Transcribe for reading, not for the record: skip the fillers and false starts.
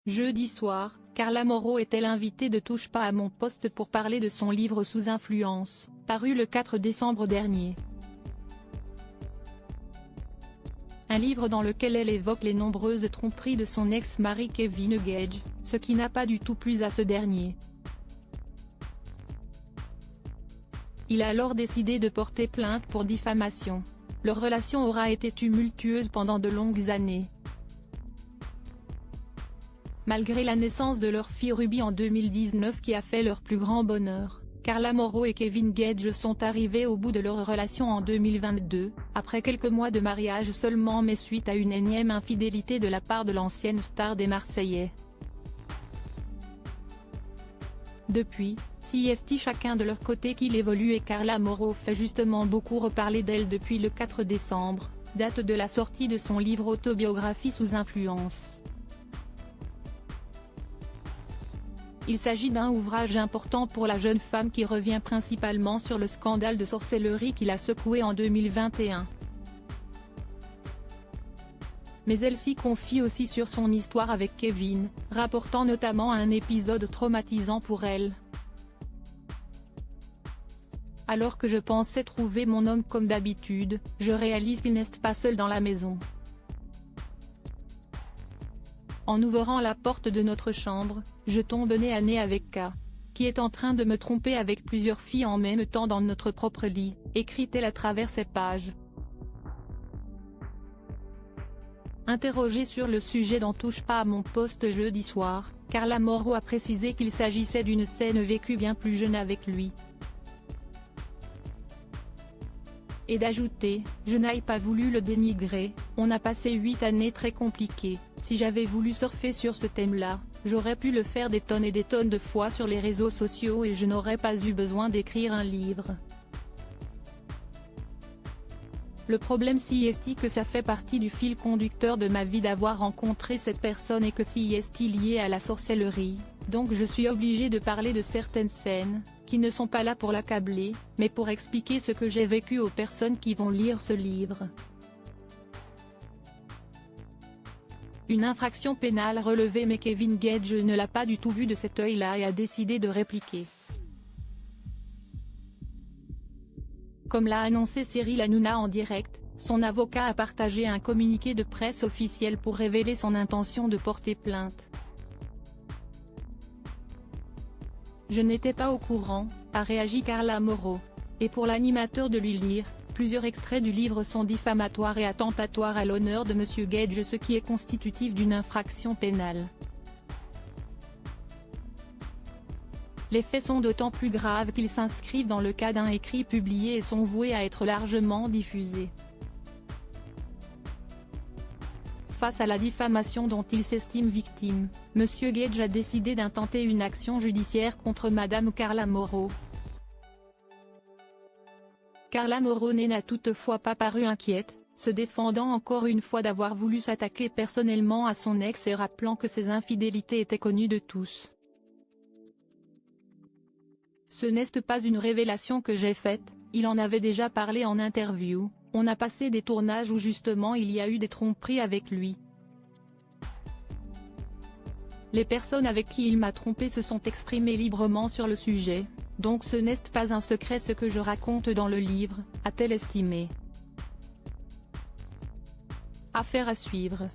Jeudi soir, Carla Moreau était l'invitée de Touche pas à mon poste pour parler de son livre Sous influence, paru le 4 décembre dernier. Un livre dans lequel elle évoque les nombreuses tromperies de son ex-mari Kevin Gage, ce qui n'a pas du tout plu à ce dernier. Il a alors décidé de porter plainte pour diffamation. Leur relation aura été tumultueuse pendant de longues années. Malgré la naissance de leur fille Ruby en 2019 qui a fait leur plus grand bonheur, Carla Moreau et Kevin Gage sont arrivés au bout de leur relation en 2022, après quelques mois de mariage seulement mais suite à une énième infidélité de la part de l'ancienne star des Marseillais. Depuis, CST chacun de leur côté qu'il évolue et Carla Moreau fait justement beaucoup reparler d'elle depuis le 4 décembre, date de la sortie de son livre autobiographie Sous influence. Il s'agit d'un ouvrage important pour la jeune femme qui revient principalement sur le scandale de sorcellerie qui l'a secouée en 2021. Mais elle s'y confie aussi sur son histoire avec Kevin, rapportant notamment un épisode traumatisant pour elle. Alors que je pensais trouver mon homme comme d'habitude, je réalise qu'il n'est pas seul dans la maison. En ouvrant la porte de notre chambre, je tombe nez à nez avec K, qui est en train de me tromper avec plusieurs filles en même temps dans notre propre lit, écrit-elle à travers ses pages. Interrogée sur le sujet dans Touche pas à mon poste jeudi soir, Carla Moreau a précisé qu'il s'agissait d'une scène vécue bien plus jeune avec lui. Et d'ajouter, je n'ai pas voulu le dénigrer, on a passé 8 années très compliquées, si j'avais voulu surfer sur ce thème-là, j'aurais pu le faire des tonnes et des tonnes de fois sur les réseaux sociaux et je n'aurais pas eu besoin d'écrire un livre. Le problème est que ça fait partie du fil conducteur de ma vie d'avoir rencontré cette personne et que c'est lié à la sorcellerie, donc je suis obligée de parler de certaines scènes, qui ne sont pas là pour l'accabler, mais pour expliquer ce que j'ai vécu aux personnes qui vont lire ce livre. Une infraction pénale relevée mais Kevin Gage ne l'a pas du tout vu de cet œil-là et a décidé de répliquer. Comme l'a annoncé Cyril Hanouna en direct, son avocat a partagé un communiqué de presse officiel pour révéler son intention de porter plainte. Je n'étais pas au courant, a réagi Carla Moreau. Et pour l'animateur de lui lire, plusieurs extraits du livre sont diffamatoires et attentatoires à l'honneur de M. Gage, ce qui est constitutif d'une infraction pénale. Les faits sont d'autant plus graves qu'ils s'inscrivent dans le cas d'un écrit publié et sont voués à être largement diffusés. Face à la diffamation dont il s'estime victime, M. Gage a décidé d'intenter une action judiciaire contre Mme Carla Moreau. Carla Moreau n'a toutefois pas paru inquiète, se défendant encore une fois d'avoir voulu s'attaquer personnellement à son ex et rappelant que ses infidélités étaient connues de tous. Ce n'est pas une révélation que j'ai faite, il en avait déjà parlé en interview, on a passé des tournages où justement il y a eu des tromperies avec lui. Les personnes avec qui il m'a trompé se sont exprimées librement sur le sujet, donc ce n'est pas un secret ce que je raconte dans le livre, a-t-elle estimé. Affaire à suivre.